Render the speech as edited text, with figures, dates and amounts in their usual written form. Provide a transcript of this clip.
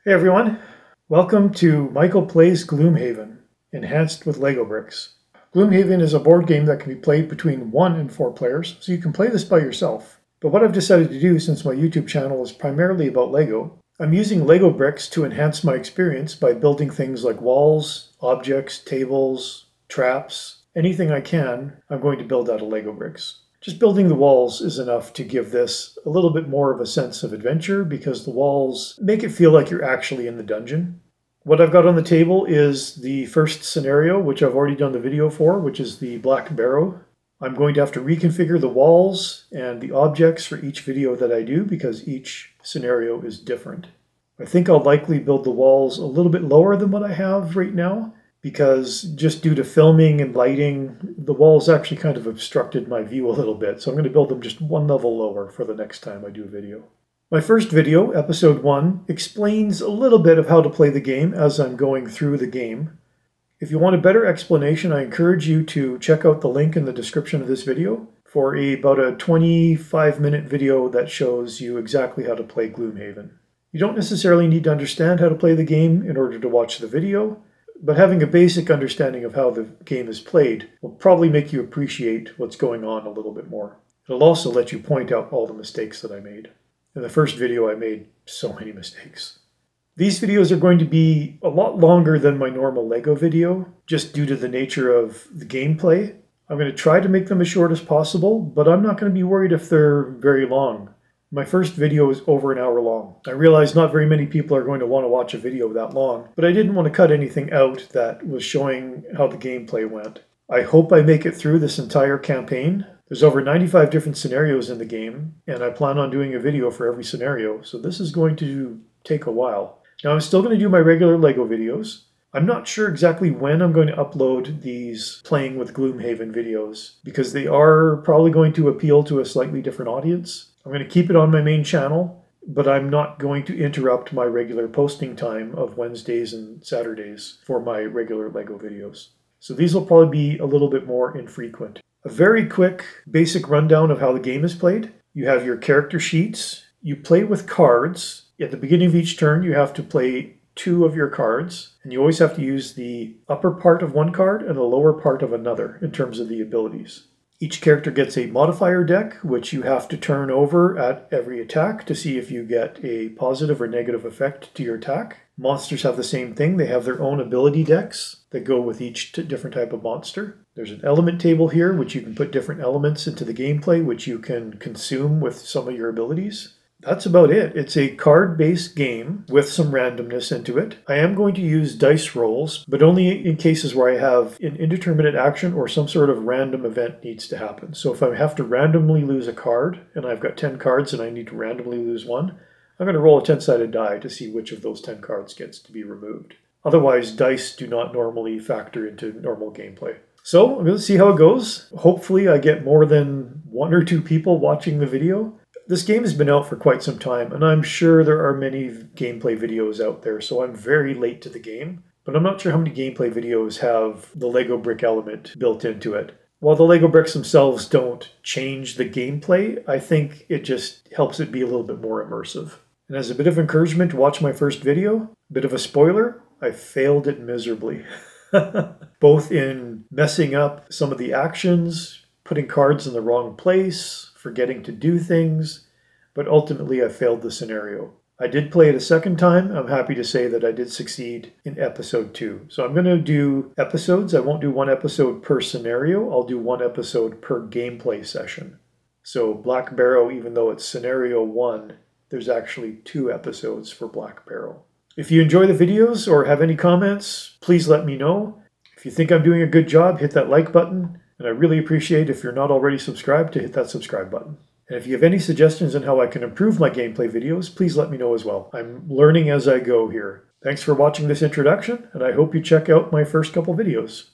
Hey everyone, welcome to Michael Plays Gloomhaven, enhanced with Lego bricks. Gloomhaven is a board game that can be played between 1 and 4 players, so you can play this by yourself. But what I've decided to do, since my YouTube channel is primarily about Lego, I'm using Lego bricks to enhance my experience by building things like walls, objects, tables, traps, anything I can, I'm going to build out of Lego bricks. Just building the walls is enough to give this a little bit more of a sense of adventure because the walls make it feel like you're actually in the dungeon. What I've got on the table is the first scenario, which I've already done the video for, which is the Black Barrow. I'm going to have to reconfigure the walls and the objects for each video that I do because each scenario is different. I think I'll likely build the walls a little bit lower than what I have right now, because just due to filming and lighting, the walls actually kind of obstructed my view a little bit. So I'm going to build them just one level lower for the next time I do a video. My first video, episode 1, explains a little bit of how to play the game as I'm going through the game. If you want a better explanation, I encourage you to check out the link in the description of this video for about a 25-minute video that shows you exactly how to play Gloomhaven. You don't necessarily need to understand how to play the game in order to watch the video, but having a basic understanding of how the game is played will probably make you appreciate what's going on a little bit more. It'll also let you point out all the mistakes that I made. In the first video, I made so many mistakes. These videos are going to be a lot longer than my normal Lego video, just due to the nature of the gameplay. I'm going to try to make them as short as possible, but I'm not going to be worried if they're very long. My first video is over an hour long. I realize not very many people are going to want to watch a video that long, but I didn't want to cut anything out that was showing how the gameplay went. I hope I make it through this entire campaign. There's over 95 different scenarios in the game, and I plan on doing a video for every scenario, so this is going to take a while. Now I'm still going to do my regular Lego videos. I'm not sure exactly when I'm going to upload these playing with Gloomhaven videos, because they are probably going to appeal to a slightly different audience. I'm going to keep it on my main channel, but I'm not going to interrupt my regular posting time of Wednesdays and Saturdays for my regular Lego videos. So these will probably be a little bit more infrequent. A very quick basic rundown of how the game is played. You have your character sheets. You play with cards. At the beginning of each turn, you have to play 2 of your cards, and you always have to use the upper part of one card and the lower part of another in terms of the abilities. Each character gets a modifier deck, which you have to turn over at every attack to see if you get a positive or negative effect to your attack. Monsters have the same thing. They have their own ability decks that go with each different type of monster. There's an element table here, which you can put different elements into the gameplay, which you can consume with some of your abilities. That's about it. It's a card-based game with some randomness into it. I am going to use dice rolls, but only in cases where I have an indeterminate action or some sort of random event needs to happen. So if I have to randomly lose a card, and I've got 10 cards and I need to randomly lose one, I'm going to roll a 10-sided die to see which of those 10 cards gets to be removed. Otherwise, dice do not normally factor into normal gameplay. So I'm going to see how it goes. Hopefully I get more than 1 or 2 people watching the video. This game has been out for quite some time, and I'm sure there are many gameplay videos out there, so I'm very late to the game. But I'm not sure how many gameplay videos have the Lego brick element built into it. While the Lego bricks themselves don't change the gameplay, I think it just helps it be a little bit more immersive. And as a bit of encouragement, watch my first video. A bit of a spoiler, I failed it miserably. Both in messing up some of the actions, putting cards in the wrong place, forgetting to do things, but ultimately I failed the scenario. I did play it a second time. I'm happy to say that I did succeed in episode 2. So I'm going to do episodes. I won't do 1 episode per scenario. I'll do 1 episode per gameplay session. So Black Barrow, even though it's scenario 1, there's actually 2 episodes for Black Barrow. If you enjoy the videos or have any comments, please let me know. If you think I'm doing a good job, hit that like button. And I really appreciate if you're not already subscribed to hit that subscribe button. And if you have any suggestions on how I can improve my gameplay videos, please let me know as well. I'm learning as I go here. Thanks for watching this introduction, and I hope you check out my first couple videos.